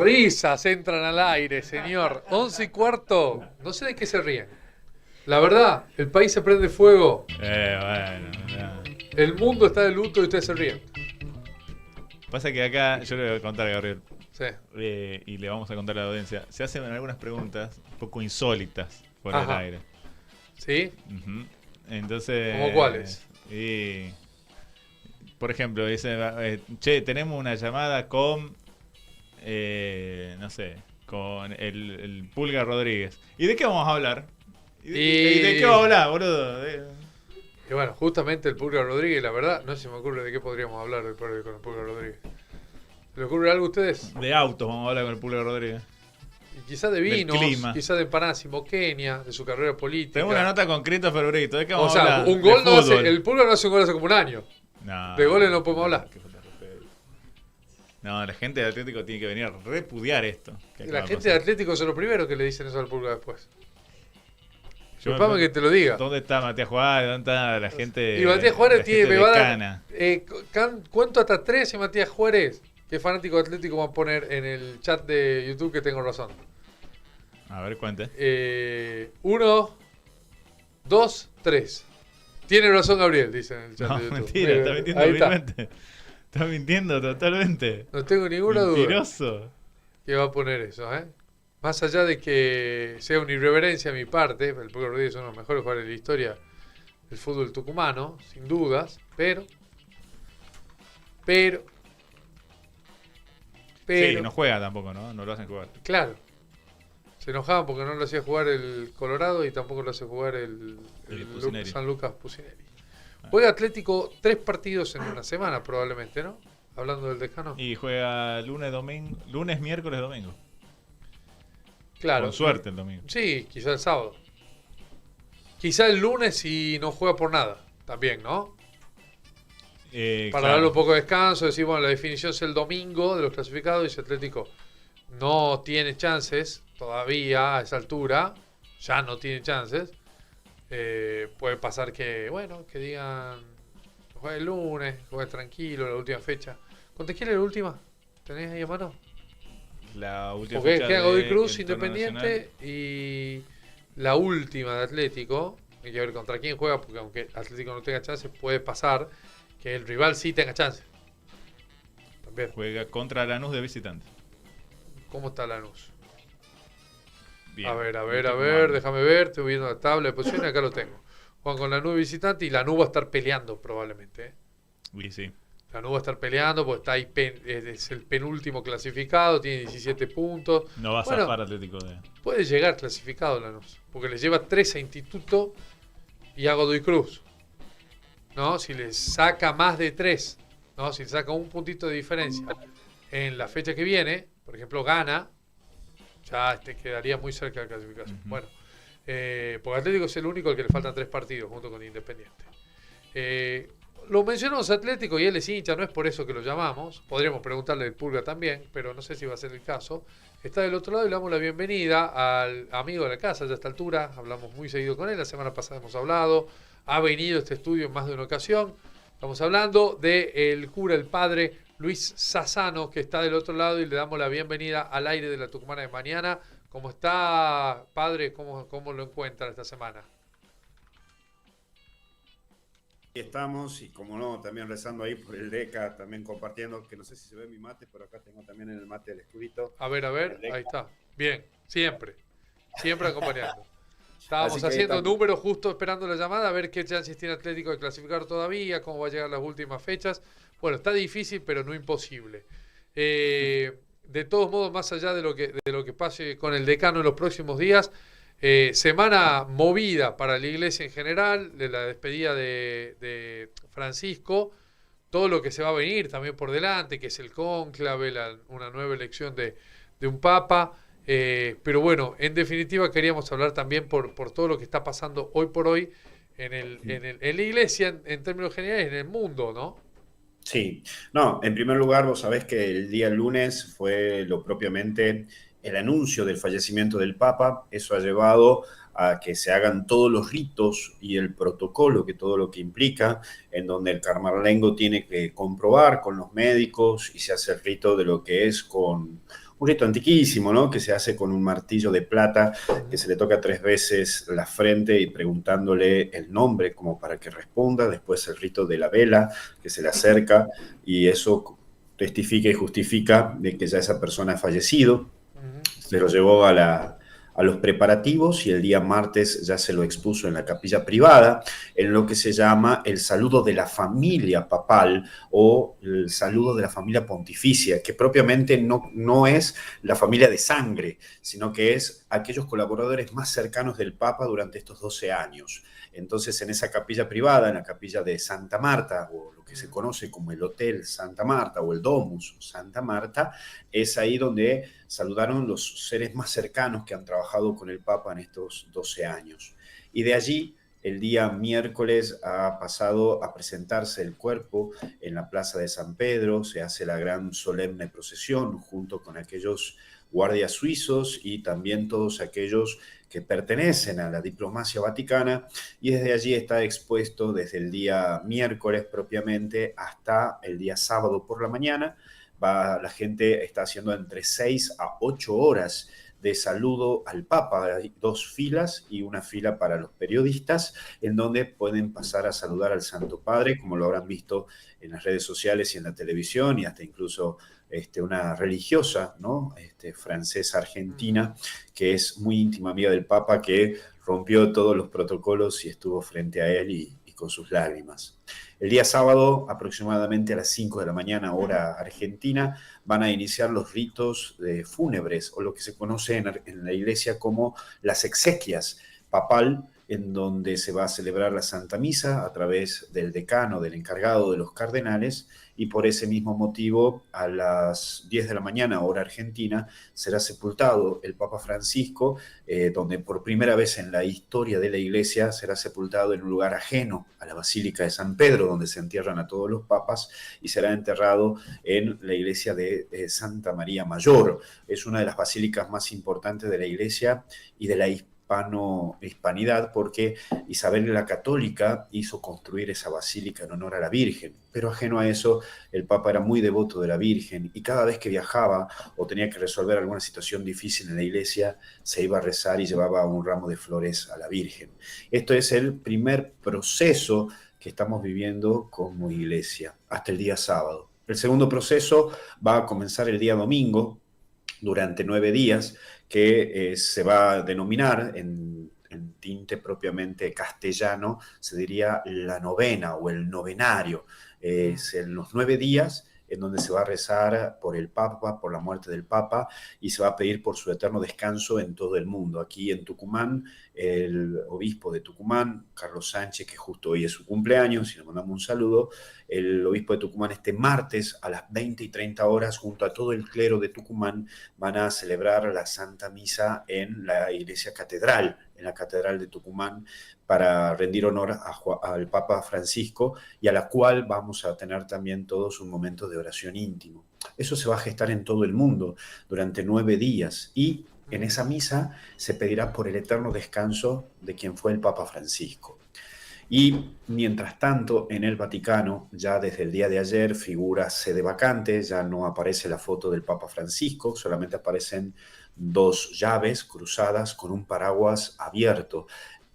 Risas entran al aire, señor. 11:15. No sé de qué se ríen. La verdad, el país se prende fuego. Bueno, ya. El mundo está de luto y ustedes se ríen. Pasa que acá, yo le voy a contar a Gabriel, Sí. y le vamos a contar a la audiencia, se hacen algunas preguntas un poco insólitas fuera del Ajá. aire. ¿Sí? Ujú. Entonces... ¿Cómo cuáles? Y, por ejemplo, dice, che, tenemos una llamada con, no sé, con el Pulga Rodríguez. ¿Y de qué vamos a hablar? ¿Y de qué va a hablar, boludo? Y bueno, justamente el Pulga Rodríguez, la verdad, no se me ocurre de qué podríamos hablar con el Pulga Rodríguez. ¿Se le ocurre algo a ustedes? De autos vamos a hablar con el Pulga Rodríguez. Y quizás de Del vinos, clima. quizás de empanadas moqueñas, de su carrera política. Tenemos una nota con Christopher Brito. ¿De qué O vamos a sea, hablar? un gol De no hace, fútbol. el Pulga no hace un gol hace como un año. No, De goles no podemos hablar. qué falta de respeto. No, la gente del Atlético tiene que venir a repudiar esto. que La acaba de gente de pasar. Atlético son los primeros que le dicen eso al Pulga después. Yo me Disculpame que te lo diga. ¿Dónde está Matías Juárez? ¿Dónde está la gente? Y Matías Juárez la tiene, gente me va a decana? dar. Cuento hasta 3 y Matías Juárez, que es fanático de Atlético, va a poner en el chat de YouTube que tengo razón. A ver, cuente. 1, 2, 3. Tiene razón Gabriel, dice en el chat No, de YouTube. mentira, está mintiendo Ahí está. vilmente. Está mintiendo totalmente. No tengo ninguna duda Mentiroso. que va a poner eso, ¿eh? Más allá de que sea una irreverencia a mi parte, el Pulga Rodríguez es uno de los mejores jugadores de la historia del fútbol tucumano, sin dudas, pero, Sí, no juega tampoco, ¿no? No lo hacen jugar. claro, se enojaban porque no lo hacía jugar el Colorado y tampoco lo hace jugar el Pusineri. San Lucas Pusineri. Juega Atlético 3 partidos en una semana probablemente, ¿no? Hablando del decano. Y juega lunes, miércoles, domingo. Claro. Con suerte el domingo. Sí, quizá el sábado. Quizá el lunes si no juega por nada, también, ¿no? Para Claro. darle un poco de descanso, decir, bueno, la definición es el domingo de los clasificados y si Atlético no tiene chances todavía a esa altura, ya no tiene chances, puede pasar que, bueno, que digan, juegue el lunes, juegue tranquilo, la última fecha. ¿Contra quién es la última? ¿Tenés ahí a mano? La última Porque fecha queda de Godoy Cruz, el torneo Independiente nacional. y la última de Atlético. Hay que ver contra quién juega, porque aunque Atlético no tenga chances, puede pasar que el rival sí tenga chances. También. Juega contra Lanús de visitante. ¿Cómo está Lanús? Bien. A ver, Tucumán. déjame ver. Estoy viendo la tabla de posiciones, acá lo tengo. Juegan con Lanús de visitante y Lanús va a estar peleando probablemente. Y sí. Lanús va a estar peleando porque está ahí, es el penúltimo clasificado, tiene 17 puntos. No va a Bueno, zafar Atlético de... puede llegar clasificado Lanús, porque le lleva 3 a Instituto y a Godoy Cruz. ¿No? Si le saca más de 3, ¿no? Si le saca un puntito de diferencia en la fecha que viene, por ejemplo, gana, ya quedaría muy cerca de la clasificación. Ujú. Bueno, porque Atlético es el único al que le faltan 3 partidos junto con Independiente. Lo mencionamos Atlético y él es hincha, no es por eso que lo llamamos. Podríamos preguntarle al Pulga también, pero no sé si va a ser el caso. Está del otro lado y le damos la bienvenida al amigo de la casa ya a esta altura. Hablamos muy seguido con él, la semana pasada hemos hablado. Ha venido a este estudio en más de una ocasión. Estamos hablando del cura, el padre Luis Sassano, que está del otro lado y le damos la bienvenida al aire de la Tucumana de mañana. ¿Cómo está, padre? ¿Cómo lo encuentra esta semana? Aquí estamos y como no, también rezando ahí por el DECA, también compartiendo, que no sé si se ve mi mate, pero acá tengo también en el mate el escudito. A ver, ahí está. Bien, siempre acompañando. Estábamos Así que haciendo estamos. números justo esperando la llamada, a ver qué chances tiene Atlético de clasificar todavía, cómo va a llegar las últimas fechas. Bueno, está difícil, pero no imposible. De todos modos, más allá de lo que pase con el decano en los próximos días, semana movida para la iglesia en general, de la despedida de Francisco, todo lo que se va a venir también por delante, que es el cónclave, una nueva elección de un papa. Pero bueno, en definitiva queríamos hablar también por todo lo que está pasando hoy por hoy en la iglesia, en términos generales, en el mundo, ¿no? Sí, no, en primer lugar, vos sabés que el día lunes fue lo propiamente el anuncio del fallecimiento del Papa. Eso ha llevado a que se hagan todos los ritos y el protocolo, que todo lo que implica, en donde el camarlengo tiene que comprobar con los médicos y se hace el rito de lo que es con un rito antiquísimo, ¿no? Que se hace con un martillo de plata, que se le toca 3 veces la frente y preguntándole el nombre como para que responda. Después el rito de la vela, que se le acerca y eso testifica y justifica de que ya esa persona ha fallecido. Se lo llevó a los preparativos y el día martes ya se lo expuso en la capilla privada, en lo que se llama el saludo de la familia papal o el saludo de la familia pontificia, que propiamente no es la familia de sangre, sino que es aquellos colaboradores más cercanos del Papa durante estos 12 años. Entonces, en esa capilla privada, en la capilla de Santa Marta, o lo que se conoce como el Hotel Santa Marta o el Domus Santa Marta, es ahí donde saludaron los seres más cercanos que han trabajado con el Papa en estos 12 años. Y de allí, el día miércoles ha pasado a presentarse el cuerpo en la Plaza de San Pedro, se hace la gran solemne procesión junto con aquellos guardias suizos y también todos aquellos que pertenecen a la diplomacia vaticana, y desde allí está expuesto desde el día miércoles propiamente hasta el día sábado por la mañana. La gente está haciendo entre 6 a 8 horas de saludo al Papa. Hay 2 filas y una fila para los periodistas, en donde pueden pasar a saludar al Santo Padre, como lo habrán visto en las redes sociales y en la televisión, y hasta incluso una religiosa, ¿no? Francesa argentina, que es muy íntima amiga del Papa, que rompió todos los protocolos y estuvo frente a él y con sus lágrimas. El día sábado, aproximadamente a las 5 de la mañana, hora argentina, van a iniciar los ritos fúnebres, o lo que se conoce en la iglesia como las exequias papal, en donde se va a celebrar la Santa Misa a través del decano, del encargado de los cardenales, y por ese mismo motivo, a las 10 de la mañana, hora argentina, será sepultado el Papa Francisco, donde por primera vez en la historia de la Iglesia será sepultado en un lugar ajeno a la Basílica de San Pedro, donde se entierran a todos los papas, y será enterrado en la iglesia de Santa María Mayor. Es una de las basílicas más importantes de la Iglesia y de la hispanidad, porque Isabel la Católica hizo construir esa basílica en honor a la Virgen, pero ajeno a eso, el Papa era muy devoto de la Virgen y cada vez que viajaba o tenía que resolver alguna situación difícil en la iglesia, se iba a rezar y llevaba un ramo de flores a la Virgen. Esto es el primer proceso que estamos viviendo como iglesia, hasta el día sábado. El segundo proceso va a comenzar el día domingo, durante 9 días, que se va a denominar en tinte propiamente castellano, se diría la novena o el novenario. Es en los 9 días en donde se va a rezar por el Papa, por la muerte del Papa, y se va a pedir por su eterno descanso en todo el mundo. Aquí en Tucumán, el obispo de Tucumán, Carlos Sánchez, que justo hoy es su cumpleaños, y le mandamos un saludo, el obispo de Tucumán este martes a las 20 y 30 horas, junto a todo el clero de Tucumán, van a celebrar la Santa Misa en la iglesia catedral, en la Catedral de Tucumán, para rendir honor al Papa Francisco, y a la cual vamos a tener también todos un momento de oración íntimo. Eso se va a gestar en todo el mundo durante 9 días, y en esa misa se pedirá por el eterno descanso de quien fue el Papa Francisco. Y mientras tanto, en el Vaticano, ya desde el día de ayer figura sede vacante, ya no aparece la foto del Papa Francisco, solamente aparecen 2 llaves cruzadas con un paraguas abierto.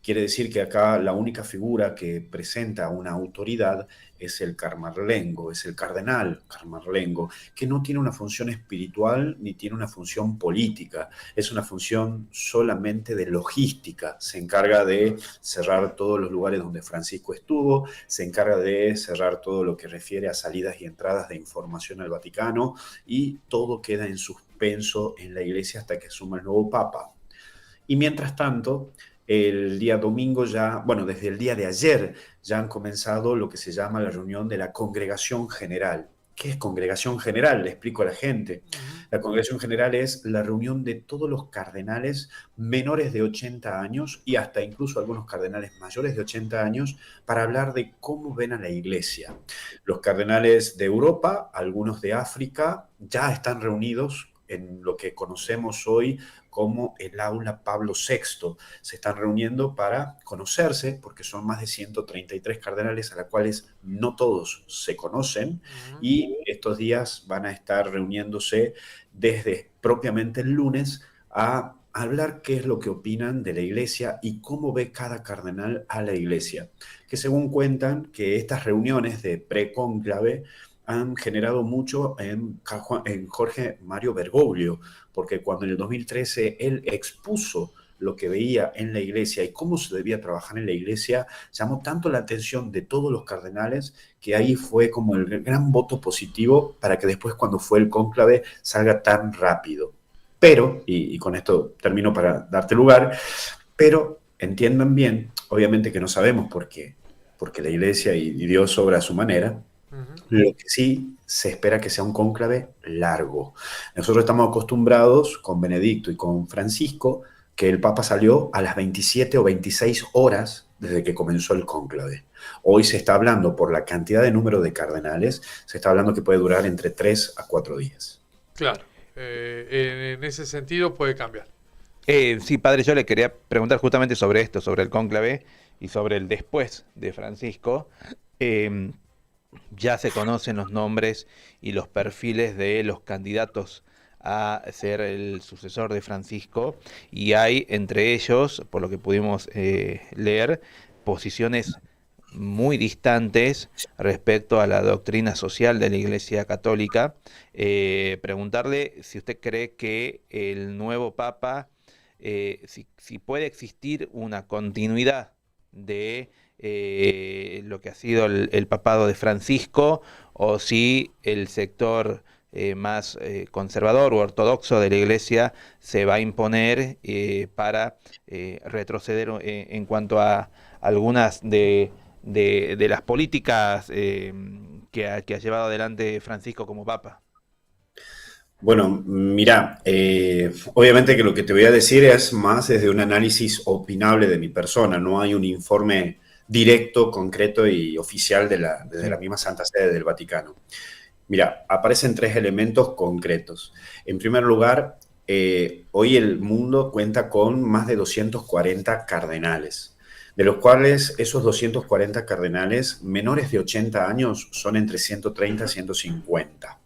Quiere decir que acá la única figura que presenta una autoridad es el Camarlengo, es el cardenal Camarlengo, que no tiene una función espiritual ni tiene una función política, es una función solamente de logística. Se encarga de cerrar todos los lugares donde Francisco estuvo, se encarga de cerrar todo lo que refiere a salidas y entradas de información al Vaticano, y todo queda en suspenso en la iglesia hasta que asuma el nuevo Papa. Y mientras tanto, el día domingo desde el día de ayer ya han comenzado lo que se llama la reunión de la Congregación General. ¿Qué es Congregación General? Le explico a la gente. La Congregación General es la reunión de todos los cardenales menores de 80 años y hasta incluso algunos cardenales mayores de 80 años para hablar de cómo ven a la Iglesia. Los cardenales de Europa, algunos de África, ya están reunidos en lo que conocemos hoy como el aula Pablo VI. Se están reuniendo para conocerse, porque son más de 133 cardenales a los cuales no todos se conocen, y estos días van a estar reuniéndose desde propiamente el lunes a hablar qué es lo que opinan de la Iglesia y cómo ve cada cardenal a la Iglesia. Que según cuentan, que estas reuniones de precónclave han generado mucho en Jorge Mario Bergoglio, porque cuando en el 2013 él expuso lo que veía en la Iglesia y cómo se debía trabajar en la Iglesia, llamó tanto la atención de todos los cardenales que ahí fue como el gran voto positivo para que después, cuando fue el cónclave, salga tan rápido. Pero, y con esto termino para darte lugar, pero entiendan bien, obviamente que no sabemos por qué, porque la Iglesia y Dios obra a su manera. Lo que sí se espera que sea un cónclave largo. Nosotros estamos acostumbrados con Benedicto y con Francisco que el Papa salió a las 27 o 26 horas desde que comenzó el cónclave. Hoy se está hablando, por la cantidad de número de cardenales, se está hablando que puede durar entre 3 a 4 días. Claro, en ese sentido puede cambiar. Sí, padre, yo le quería preguntar justamente sobre esto, sobre el cónclave y sobre el después de Francisco. Ya se conocen los nombres y los perfiles de los candidatos a ser el sucesor de Francisco, y hay entre ellos, por lo que pudimos leer, posiciones muy distantes respecto a la doctrina social de la Iglesia Católica. Preguntarle si usted cree que el nuevo Papa, si puede existir una continuidad de lo que ha sido el papado de Francisco, o si el sector más conservador o ortodoxo de la Iglesia se va a imponer para retroceder en cuanto a algunas de las políticas que ha llevado adelante Francisco como Papa. Bueno, mira, obviamente que lo que te voy a decir es más desde un análisis opinable de mi persona. No hay un informe directo, concreto y oficial desde la misma Santa Sede del Vaticano. Mira, aparecen 3 elementos concretos. En primer lugar, hoy el mundo cuenta con más de 240 cardenales, de los cuales esos 240 cardenales menores de 80 años son entre 130 y 150.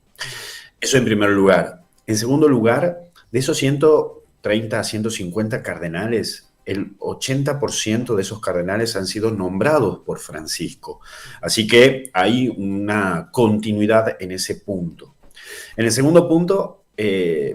Eso en primer lugar. En segundo lugar, de esos 130 a 150 cardenales, el 80% de esos cardenales han sido nombrados por Francisco. Así que hay una continuidad en ese punto. En el segundo punto,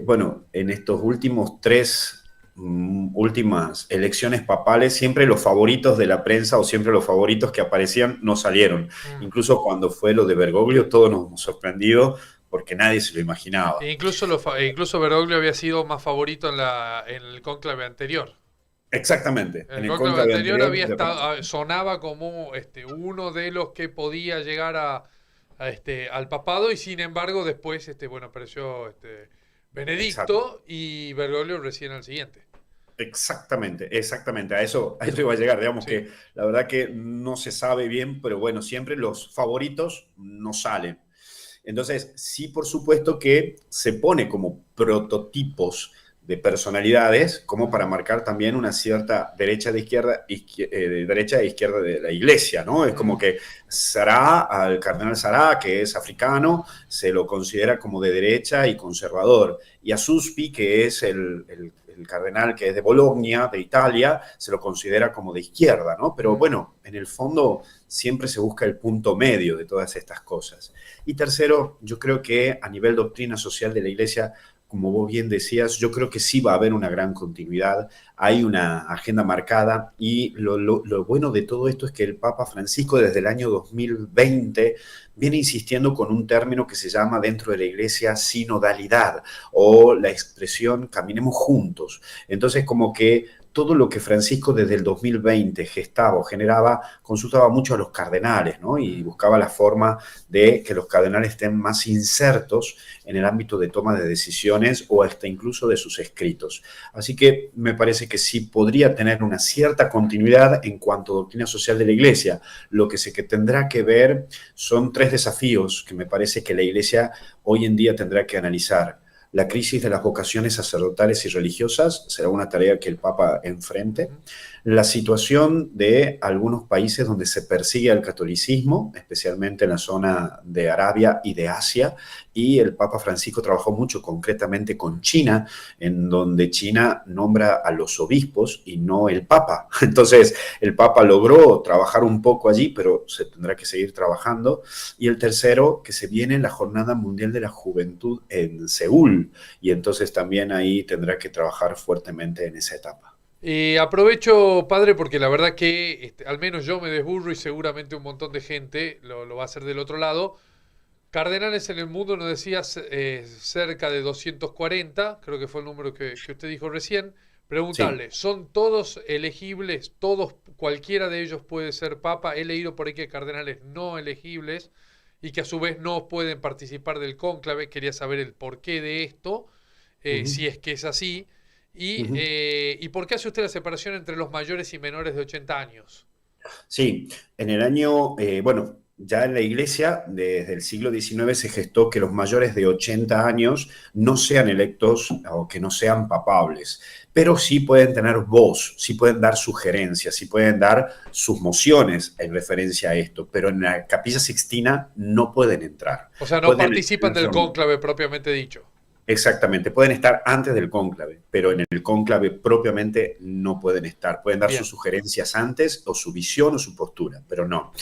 bueno, en estos últimos 3 últimas elecciones papales, siempre los favoritos de la prensa o siempre los favoritos que aparecían no salieron. Incluso cuando fue lo de Bergoglio, todos nos hemos sorprendido porque nadie se lo imaginaba. Incluso Bergoglio había sido más favorito en el cónclave anterior. Exactamente. En el cónclave anterior sonaba como uno de los que podía llegar al papado, y sin embargo después apareció Benedicto. Exacto. Y Bergoglio recién al siguiente. Exactamente. A eso iba a llegar, digamos, sí. Que la verdad que no se sabe bien, pero bueno, siempre los favoritos no salen. Entonces, sí, por supuesto que se pone como prototipos de personalidades, como para marcar también una cierta derecha e izquierda de la Iglesia, ¿no? Es como que al cardenal Sará, que es africano, se lo considera como de derecha y conservador, y a Suspi, que es el cardenal que es de Bologna, de Italia, se lo considera como de izquierda, ¿no? Pero bueno, en el fondo siempre se busca el punto medio de todas estas cosas. Y tercero, yo creo que a nivel doctrina social de la Iglesia, como vos bien decías, yo creo que sí va a haber una gran continuidad, hay una agenda marcada, y lo bueno de todo esto es que el Papa Francisco desde el año 2020 viene insistiendo con un término que se llama dentro de la Iglesia sinodalidad, o la expresión caminemos juntos. Entonces, como que todo lo que Francisco desde el 2020 gestaba o generaba, consultaba mucho a los cardenales, ¿no? Y buscaba la forma de que los cardenales estén más insertos en el ámbito de toma de decisiones o hasta incluso de sus escritos. Así que me parece que sí podría tener una cierta continuidad en cuanto a doctrina social de la Iglesia. Lo que tendrá que ver son 3 desafíos que me parece que la Iglesia hoy en día tendrá que analizar. la crisis de las vocaciones sacerdotales y religiosas será una tarea que el Papa enfrente. La situación de algunos países donde se persigue al catolicismo, especialmente en la zona de Arabia y de Asia, y el Papa Francisco trabajó mucho concretamente con China, en donde China nombra a los obispos y no el Papa. Entonces, el Papa logró trabajar un poco allí, pero se tendrá que seguir trabajando. Y el tercero, que se viene la Jornada Mundial de la Juventud en Seúl, y entonces también ahí tendrá que trabajar fuertemente en esa etapa. Aprovecho, padre, porque la verdad que al menos yo me desburro y seguramente un montón de gente lo va a hacer del otro lado. Cardenales en el mundo, nos decías, cerca de 240, creo que fue el número que usted dijo recién. Preguntarle, Sí. ¿son todos elegibles? ¿Todos, cualquiera de ellos puede ser papa? He leído por ahí que hay cardenales no elegibles y que a su vez no pueden participar del cónclave. Quería saber el porqué de esto, si es que es así. Ujú. ¿Y por qué hace usted la separación entre los mayores y menores de 80 años? Sí, en el año, bueno, ya en la iglesia, desde el siglo XIX se gestó que los mayores de 80 años no sean electos o que no sean papables, pero sí pueden tener voz, sí pueden dar sugerencias, sí pueden dar sus mociones en referencia a esto, pero en la Capilla Sixtina no pueden entrar. O sea, no Pueden participan del cónclave propiamente dicho. Exactamente, pueden estar antes del cónclave, pero en el cónclave propiamente no pueden estar. Pueden dar sus Bien. sugerencias antes o su visión o su postura, pero no.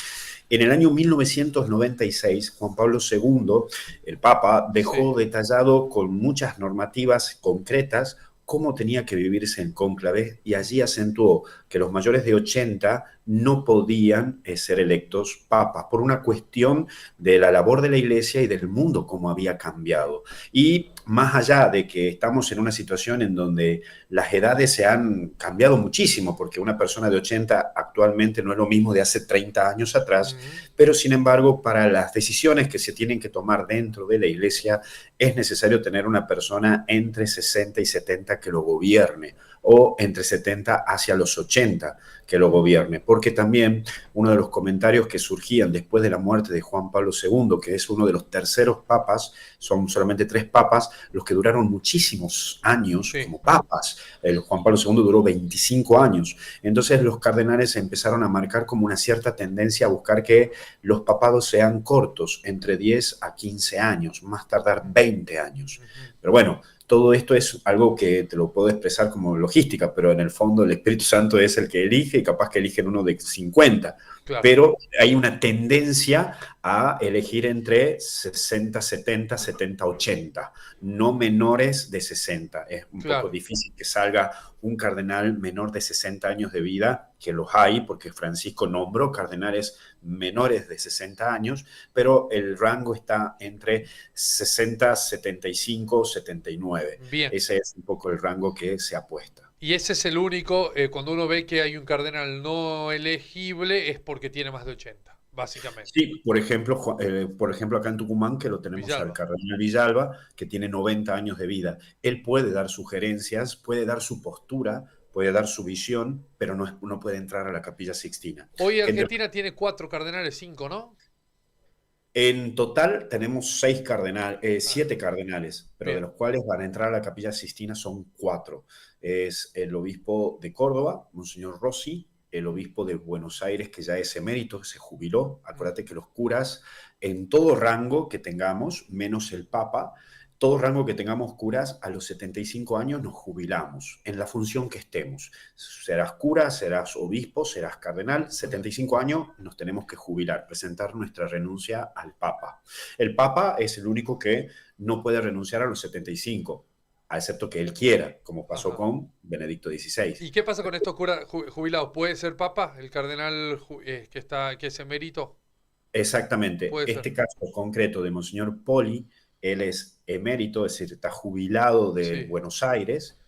En el año 1996, Juan Pablo II, el Papa, Sí. dejó detallado con muchas normativas concretas cómo tenía que vivirse el cónclave y allí acentuó que los mayores de 80 no podían ser electos papas por una cuestión de la labor de la iglesia y del mundo como había cambiado. Y más allá de que estamos en una situación en donde las edades se han cambiado muchísimo, porque una persona de 80 actualmente no es lo mismo de hace 30 años atrás, Ujú. pero sin embargo, para las decisiones que se tienen que tomar dentro de la iglesia, es necesario tener una persona entre 60 y 70 que lo gobierne, o entre 70 hacia los 80 que lo gobierne, porque también uno de los comentarios que surgían después de la muerte de Juan Pablo II, que es uno de los terceros papas, son solamente 3 papas, los que duraron muchísimos años Sí. como papas. El Juan Pablo II duró 25 años. Entonces los cardenales empezaron a marcar como una cierta tendencia a buscar que los papados sean cortos, entre 10 a 15 años, más tardar 20 años. Ujú. Pero bueno, todo esto es algo que te lo puedo expresar como logística, pero en el fondo el Espíritu Santo es el que elige y capaz que eligen uno de 50. Claro. Pero hay una tendencia a elegir entre 60, 70, 70, 80, no menores de 60. Es un poco Claro. difícil que salga un cardenal menor de 60 años de vida, que los hay, porque Francisco nombró cardenales menores de 60 años, pero el rango está entre 60, 75, 79. Bien. Ese es un poco el rango que se apuesta. Y ese es el único, cuando uno ve que hay un cardenal no elegible, es porque tiene más de 80, básicamente. Sí, por ejemplo, acá en Tucumán, que lo tenemos al Villalba. cardenal Villalba, que tiene 90 años de vida. Él puede dar sugerencias, puede dar su postura, puede dar su visión, pero no puede entrar a la Capilla Sixtina. Hoy Entre Argentina tiene 4 cardenales, 5, ¿no? En total tenemos Ah, 7 cardenales, pero de bien. los cuales van a entrar a la Capilla Sixtina son 4. Es el obispo de Córdoba, Monseñor Rossi, el obispo de Buenos Aires, que ya es emérito, que se jubiló. Acuérdate que los curas, en todo rango que tengamos, menos el Papa, todo rango que tengamos curas, a los 75 años nos jubilamos, en la función que estemos. Serás cura, serás obispo, serás cardenal, Cardenal. 75 años nos tenemos que jubilar, presentar nuestra renuncia al Papa. El Papa es el único que no puede renunciar a los 75, excepto que él quiera, como pasó Ajá. con Benedicto XVI. ¿Y qué pasa con estos curas jubilados? ¿Puede ser papa? ¿El cardenal que es emérito? Exactamente. Puede ser. Este caso concreto de Monseñor Poli, él es emérito, es decir, está jubilado de Sí. Buenos Aires,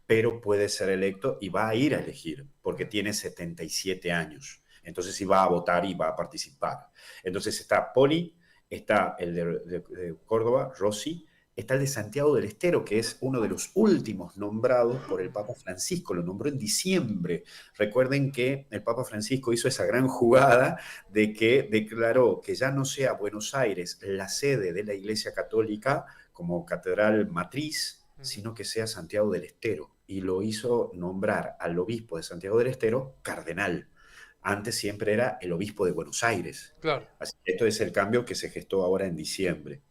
pero puede ser electo y va a ir a elegir, porque Mm. tiene 77 años. Entonces sí va a votar y va a participar. Entonces está Poli, está el de Córdoba, Rossi, está el de Santiago del Estero, que es uno de los últimos nombrados por el Papa Francisco, lo nombró en diciembre. Recuerden que el Papa Francisco hizo esa gran jugada de que declaró que ya no sea Buenos Aires la sede de la Iglesia Católica como catedral matriz, sino que sea Santiago del Estero. Y lo hizo nombrar al obispo de Santiago del Estero cardenal. Antes siempre era el obispo de Buenos Aires. Claro. Así que esto es el cambio que se gestó ahora en diciembre.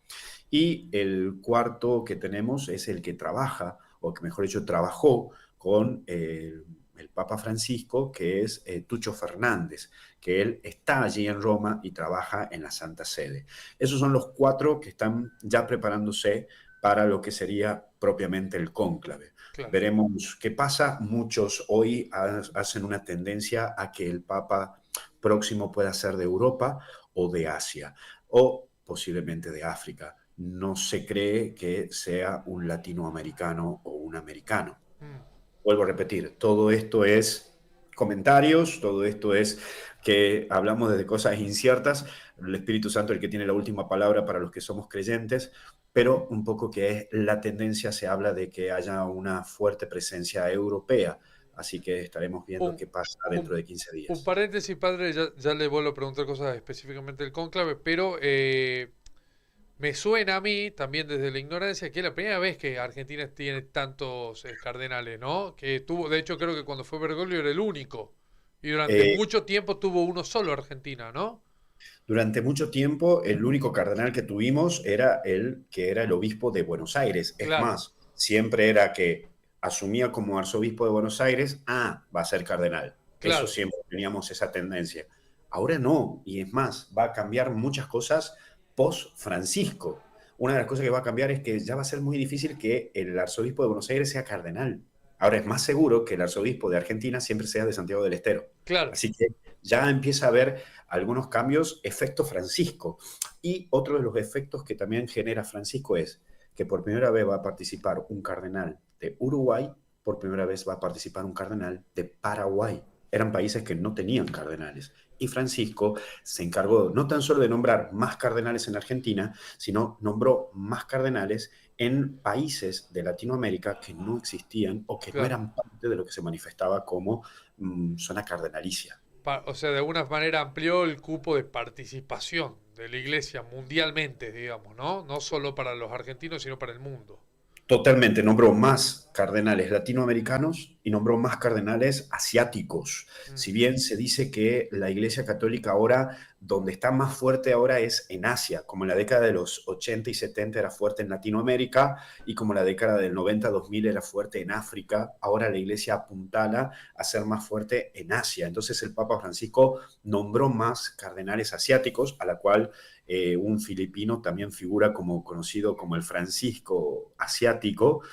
Y el cuarto que tenemos es el que trabaja, o que mejor dicho, trabajó con el Papa Francisco, que es Tucho Fernández, que él está allí en Roma y trabaja en la Santa Sede. Esos son los 4 que están ya preparándose para lo que sería propiamente el cónclave. Claro. Veremos qué pasa. Muchos hoy hacen una tendencia a que el Papa próximo pueda ser de Europa o de Asia, o posiblemente de África. No se cree que sea un latinoamericano o un americano. Vuelvo a repetir, todo esto es comentarios, todo esto es que hablamos de cosas inciertas. El Espíritu Santo es el que tiene la última palabra para los que somos creyentes, pero un poco que es la tendencia, se habla de que haya una fuerte presencia europea. Así que estaremos viendo qué pasa dentro de 15 días. Un paréntesis, padre, ya le vuelvo a preguntar cosas específicamente del cónclave, pero me suena a mí, también desde la ignorancia, que es la primera vez que Argentina tiene tantos cardenales, ¿no? Que tuvo, de hecho, creo que cuando fue Bergoglio era el único. Y durante mucho tiempo tuvo uno solo Argentina, ¿no? Durante mucho tiempo, el único cardenal que tuvimos era el obispo de Buenos Aires. Es Claro. más, siempre era que asumía como arzobispo de Buenos Aires, va a ser cardenal. Claro. Eso siempre teníamos esa tendencia. Ahora no, y es más, va a cambiar muchas cosas post-Francisco. Una de las cosas que va a cambiar es que ya va a ser muy difícil que el arzobispo de Buenos Aires sea cardenal. Ahora es más seguro que el arzobispo de Argentina siempre sea de Santiago del Estero. Claro. Así que ya empieza a haber algunos cambios, efecto Francisco. Y otro de los efectos que también genera Francisco es que por primera vez va a participar un cardenal de Uruguay, por primera vez va a participar un cardenal de Paraguay. Eran países que no tenían cardenales. Y Francisco se encargó no tan solo de nombrar más cardenales en Argentina, sino nombró más cardenales en países de Latinoamérica que no existían o que no eran parte de lo que se manifestaba como zona cardenalicia. O sea, de alguna manera amplió el cupo de participación de la iglesia mundialmente, digamos, ¿no? No solo para los argentinos, sino para el mundo. Totalmente, nombró más cardenales latinoamericanos y nombró más cardenales asiáticos. Si bien se dice que la Iglesia Católica ahora, donde está más fuerte ahora es en Asia, como en la década de los 80 y 70 era fuerte en Latinoamérica y como la década del 90-2000 era fuerte en África, ahora la Iglesia apuntala a ser más fuerte en Asia. Entonces el Papa Francisco nombró más cardenales asiáticos, a la cual un filipino también figura como conocido como el Francisco asiático,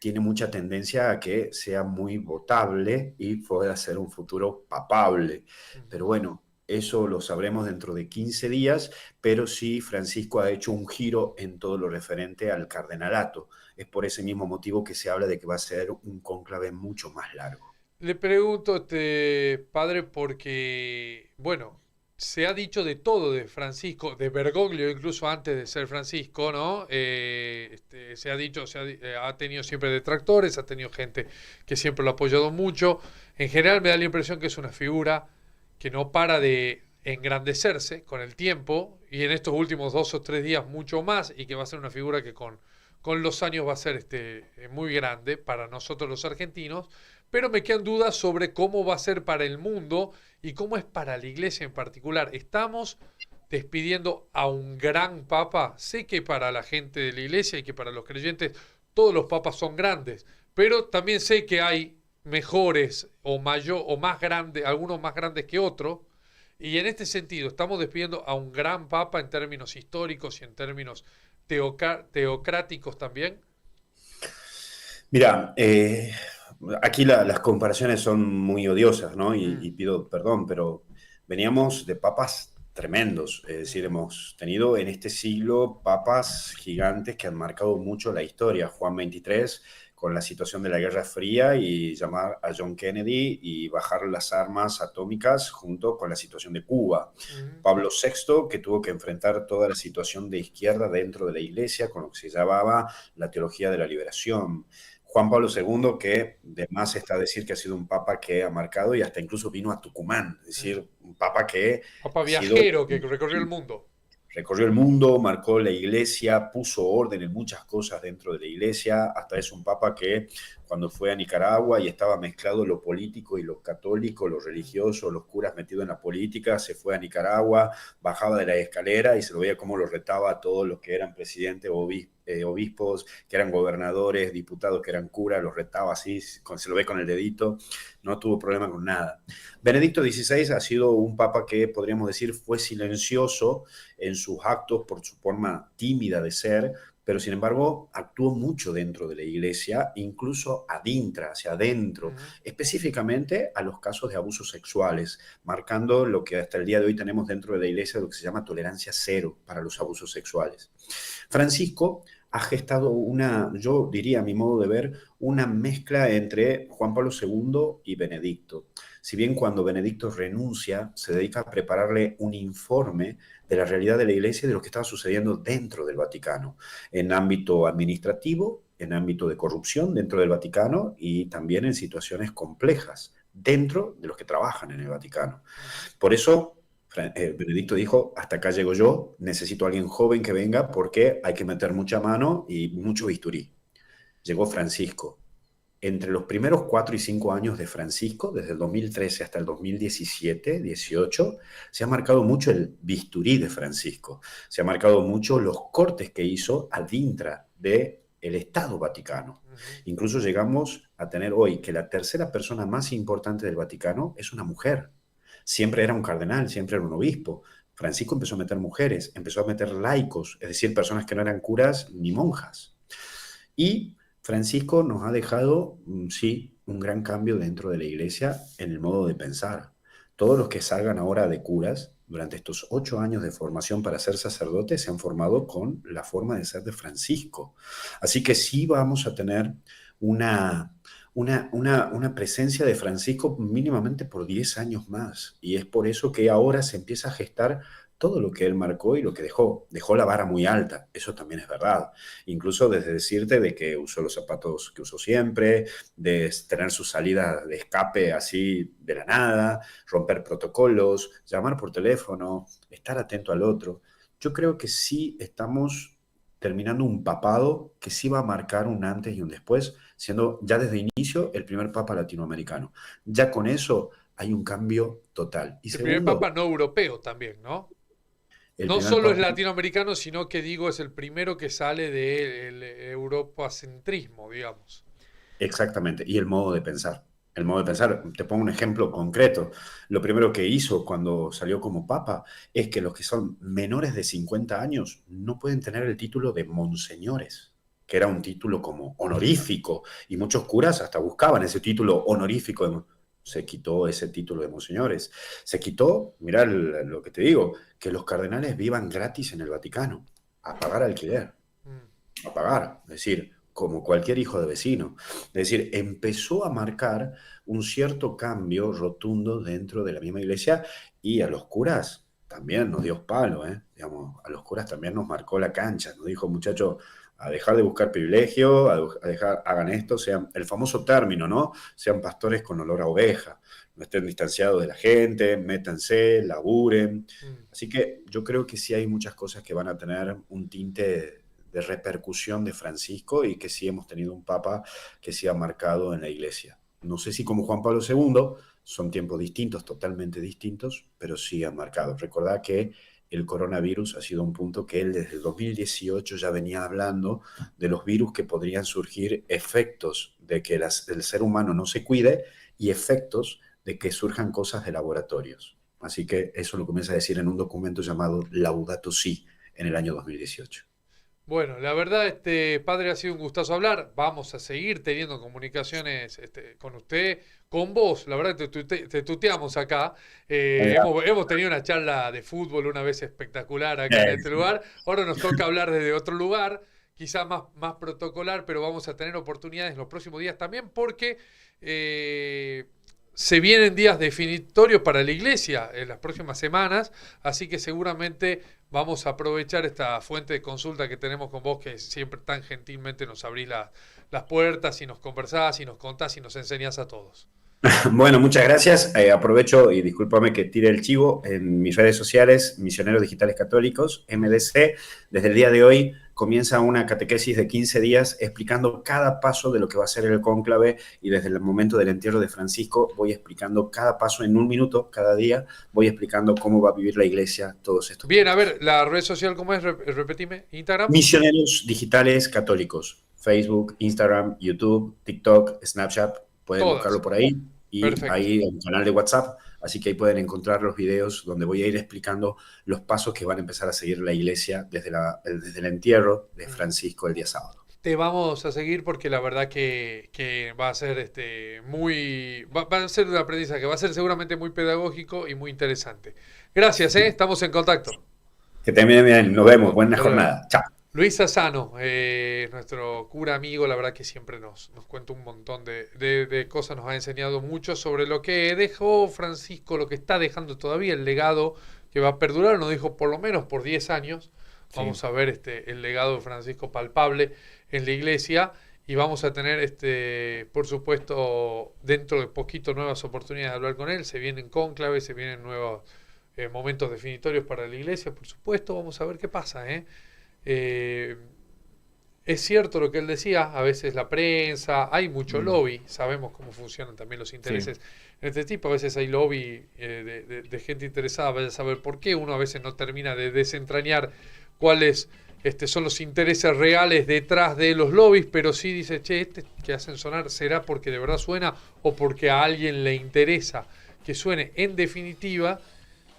tiene mucha tendencia a que sea muy votable y pueda ser un futuro papable. Pero bueno, eso lo sabremos dentro de 15 días, pero sí Francisco ha hecho un giro en todo lo referente al cardenalato. Es por ese mismo motivo que se habla de que va a ser un cónclave mucho más largo. Le pregunto, padre, porque, bueno, se ha dicho de todo de Francisco, de Bergoglio, incluso antes de ser Francisco, ¿no? Se ha dicho, ha tenido siempre detractores, ha tenido gente que siempre lo ha apoyado mucho. En general me da la impresión que es una figura que no para de engrandecerse con el tiempo, y en estos últimos 2 o 3 días mucho más, y que va a ser una figura que con los años va a ser muy grande para nosotros los argentinos. Pero me quedan dudas sobre cómo va a ser para el mundo y cómo es para la iglesia en particular. Estamos despidiendo a un gran papa. Sé que para la gente de la iglesia y que para los creyentes todos los papas son grandes, pero también sé que hay mejores o mayor o más grandes, algunos más grandes que otros. Y en este sentido, ¿estamos despidiendo a un gran papa en términos históricos y en términos teocráticos también? Mira, aquí las comparaciones son muy odiosas, ¿no? Y pido perdón, pero veníamos de papas tremendos. Es decir, hemos tenido en este siglo papas gigantes que han marcado mucho la historia. Juan XXIII, con la situación de la Guerra Fría y llamar a John Kennedy y bajar las armas atómicas junto con la situación de Cuba. Pablo VI, que tuvo que enfrentar toda la situación de izquierda dentro de la Iglesia con lo que se llamaba la teología de la liberación. Juan Pablo II, que de más está decir que ha sido un papa que ha marcado y hasta incluso vino a Tucumán, es decir, un papa que... Papa viajero que recorrió el mundo. recorrió el mundo, marcó la iglesia, puso orden en muchas cosas dentro de la iglesia, hasta es un papa que cuando fue a Nicaragua y estaba mezclado lo político y lo católico, lo religioso, los curas metidos en la política, se fue a Nicaragua, bajaba de la escalera y se lo veía cómo lo retaba a todos los que eran presidentes o obispos, que eran gobernadores, diputados, que eran curas, los retaba así, se lo ve con el dedito, no tuvo problema con nada. Benedicto XVI ha sido un papa que podríamos decir fue silencioso en sus actos por su forma tímida de ser, pero sin embargo actuó mucho dentro de la iglesia, incluso adintra, hacia adentro, específicamente a los casos de abusos sexuales, marcando lo que hasta el día de hoy tenemos dentro de la iglesia, lo que se llama tolerancia cero para los abusos sexuales. Francisco ha gestado una, yo diría a mi modo de ver, una mezcla entre Juan Pablo II y Benedicto. Si bien cuando Benedicto renuncia, se dedica a prepararle un informe de la realidad de la iglesia y de lo que estaba sucediendo dentro del Vaticano, en ámbito administrativo, en ámbito de corrupción dentro del Vaticano y también en situaciones complejas dentro de los que trabajan en el Vaticano. Por eso Benedicto dijo, hasta acá llego yo, necesito a alguien joven que venga porque hay que meter mucha mano y mucho bisturí. Llegó Francisco. Entre los primeros 4 y 5 años de Francisco, desde el 2013 hasta el 2017-18, se ha marcado mucho el bisturí de Francisco. Se ha marcado mucho los cortes que hizo adintra del Estado Vaticano. Incluso llegamos a tener hoy que la tercera persona más importante del Vaticano es una mujer. Siempre era un cardenal, siempre era un obispo. Francisco empezó a meter mujeres, empezó a meter laicos, es decir, personas que no eran curas ni monjas. Y Francisco nos ha dejado, sí, un gran cambio dentro de la iglesia en el modo de pensar. Todos los que salgan ahora de curas, durante estos 8 años de formación para ser sacerdotes, se han formado con la forma de ser de Francisco. Así que sí vamos a tener una presencia de Francisco mínimamente por 10 años más. Y es por eso que ahora se empieza a gestar todo lo que él marcó y lo que dejó. Dejó la vara muy alta, eso también es verdad. Incluso desde decirte de que usó los zapatos que usó siempre, de tener su salida de escape así de la nada, romper protocolos, llamar por teléfono, estar atento al otro. Yo creo que sí estamos terminando un papado que sí va a marcar un antes y un después, siendo ya desde inicio el primer papa latinoamericano. Ya con eso hay un cambio total. Y el segundo, primer papa no europeo también, ¿no? No solo es latinoamericano, sino que digo, es el primero que sale del europacentrismo, digamos. Exactamente, y el modo de pensar. El modo de pensar, te pongo un ejemplo concreto. Lo primero que hizo cuando salió como papa es que los que son menores de 50 años no pueden tener el título de monseñores, que era un título como honorífico, y muchos curas hasta buscaban ese título honorífico. Se quitó ese título de monseñores. Se quitó, mirá lo que te digo, que los cardenales vivan gratis en el Vaticano, a pagar alquiler, a pagar, es decir, como cualquier hijo de vecino. Es decir, empezó a marcar un cierto cambio rotundo dentro de la misma iglesia, y a los curas también nos dio palo, digamos, a los curas también nos marcó la cancha, nos dijo, muchachos, a dejar de buscar privilegio, a dejar, hagan esto, sean, el famoso término, ¿no? Sean pastores con olor a oveja, no estén distanciados de la gente, métanse, laburen. Así que yo creo que sí hay muchas cosas que van a tener un tinte de repercusión de Francisco, y que sí hemos tenido un papa que sí ha marcado en la iglesia. No sé si como Juan Pablo II, son tiempos distintos, totalmente distintos, pero sí han marcado. Recordad que el coronavirus ha sido un punto que él desde el 2018 ya venía hablando de los virus que podrían surgir, efectos de que el ser humano no se cuide y efectos de que surjan cosas de laboratorios. Así que eso lo comienza a decir en un documento llamado Laudato Si en el año 2018. Bueno, la verdad, padre, ha sido un gustazo hablar. Vamos a seguir teniendo comunicaciones con usted, con vos. La verdad, te tuteamos acá. Hemos tenido una charla de fútbol una vez espectacular acá en este lugar. Ahora nos toca hablar desde otro lugar, quizá más protocolar, pero vamos a tener oportunidades en los próximos días también, porque se vienen días definitorios para la iglesia en las próximas semanas, así que seguramente vamos a aprovechar esta fuente de consulta que tenemos con vos, que siempre tan gentilmente nos abrís las puertas y nos conversás y nos contás y nos enseñás a todos. Bueno, muchas gracias. Aprovecho y discúlpame que tire el chivo en mis redes sociales, Misioneros Digitales Católicos, MDC. Desde el día de hoy comienza una catequesis de 15 días explicando cada paso de lo que va a ser el cónclave y desde el momento del entierro de Francisco voy explicando cada paso en un minuto, cada día, voy explicando cómo va a vivir la iglesia todos estos Bien, días. a ver, la red social, ¿cómo es? Repetime, Instagram. Misioneros Digitales Católicos, Facebook, Instagram, YouTube, TikTok, Snapchat, pueden Todas. buscarlo por ahí y Perfecto. ahí en el canal de WhatsApp, así que ahí pueden encontrar los videos donde voy a ir explicando los pasos que van a empezar a seguir la iglesia desde el entierro de Francisco el día sábado. Te vamos a seguir porque la verdad que va a ser va a ser un aprendizaje, va a ser seguramente muy pedagógico y muy interesante. Gracias, estamos en contacto. Que terminen bien, nos vemos, buena Hasta luego. jornada. Chao. Luis Sassano, nuestro cura amigo, la verdad que siempre nos cuenta un montón de cosas, nos ha enseñado mucho sobre lo que dejó Francisco, lo que está dejando todavía, el legado que va a perdurar, nos dijo por lo menos por 10 años. Vamos a ver el legado de Francisco palpable en la iglesia y vamos a tener, por supuesto, dentro de poquito nuevas oportunidades de hablar con él. Se vienen cónclaves, se vienen nuevos momentos definitorios para la iglesia, por supuesto. Vamos a ver qué pasa, es cierto lo que él decía, a veces la prensa, hay mucho lobby, sabemos cómo funcionan también los intereses en este tipo, a veces hay lobby de gente interesada, vaya a saber por qué, uno a veces no termina de desentrañar cuáles son los intereses reales detrás de los lobbies, pero sí dice, che, que hacen sonar, ¿será porque de verdad suena o porque a alguien le interesa que suene? En definitiva,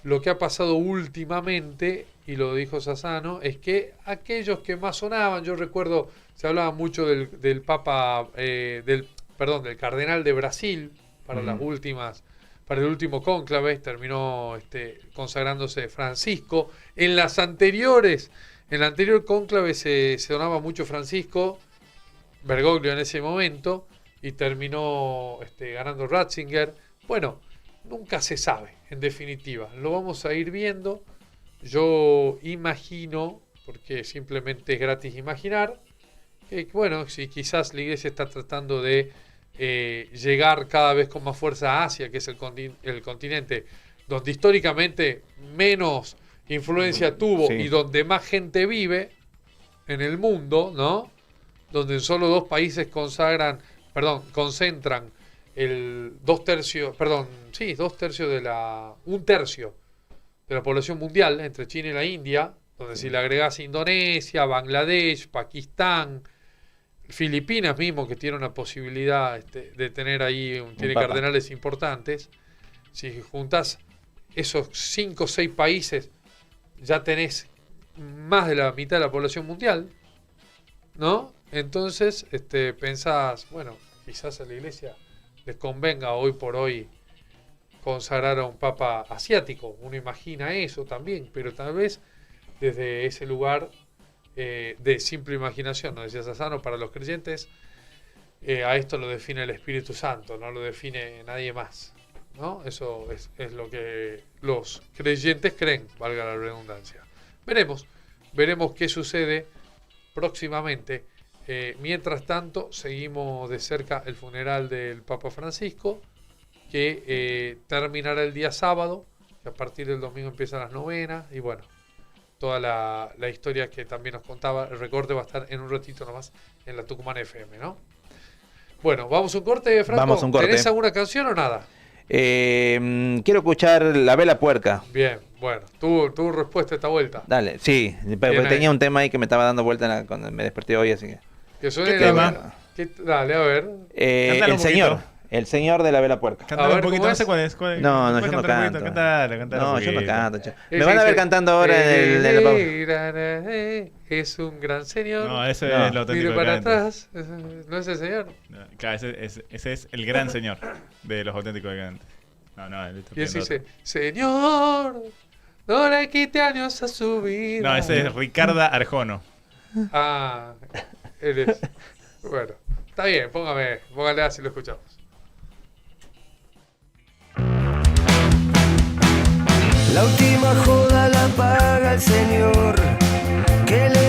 lo que ha pasado últimamente, y lo dijo Sassano, es que aquellos que más sonaban, yo recuerdo, se hablaba mucho del Papa, del cardenal de Brasil, para las últimas, para el último cónclave, terminó consagrándose Francisco. En las anteriores, en el anterior cónclave se donaba mucho Francisco, Bergoglio en ese momento, y terminó ganando Ratzinger. Bueno, nunca se sabe, en definitiva. Lo vamos a ir viendo. Yo imagino, porque simplemente es gratis imaginar, que bueno, si quizás la iglesia está tratando de llegar cada vez con más fuerza a Asia, que es el continente donde históricamente menos influencia tuvo y donde más gente vive en el mundo, ¿no? Donde solo dos países concentran un tercio de la población mundial, entre China y la India, donde si le agregás Indonesia, Bangladesh, Pakistán, Filipinas mismo, que tiene una posibilidad de tener ahí, tiene cardenales importantes, si juntás esos 5 o 6 países, ya tenés más de la mitad de la población mundial, ¿no? Entonces, pensás, bueno, quizás a la iglesia les convenga hoy por hoy consagrar a un papa asiático. Uno imagina eso también, pero tal vez desde ese lugar de simple imaginación, ¿no? Decía Sassano, para los creyentes, a esto lo define el Espíritu Santo, no lo define nadie más, ¿no? Eso es lo que los creyentes creen, valga la redundancia. Veremos qué sucede próximamente. Mientras tanto, seguimos de cerca el funeral del Papa Francisco, que terminará el día sábado, que a partir del domingo empiezan las novenas, y bueno, toda la historia que también nos contaba, el recorte va a estar en un ratito nomás en la Tucumán FM, ¿no? Bueno, ¿vamos a un corte, Franco? Vamos a un corte. ¿Tenés alguna canción o nada? Quiero escuchar La Vela Puerca. Bien, bueno, tu respuesta esta vuelta. Dale, sí, pero tenía un tema ahí que me estaba dando vuelta cuando me desperté hoy, así que... Que suene ¿Qué tema? Dale, a ver. El señor de La Vela Puerca. Cántalo un poquito, ¿cómo no es? sé cuál es. No, yo no canto. No, yo no canto. Me van a ver cantando ahora en el pausa. Es un gran señor. No, ese No. es lo auténtico Mire para decadentes. atrás. ¿No es el señor? No, claro, ese es el gran señor de los auténticos decadentes. No, Y él dice, Señor, no le quite años a su vida. No, ese es Ricarda Arjono. Ah, él es. Bueno, está bien, póngale así lo escuchamos. La última joda la paga el Señor, que le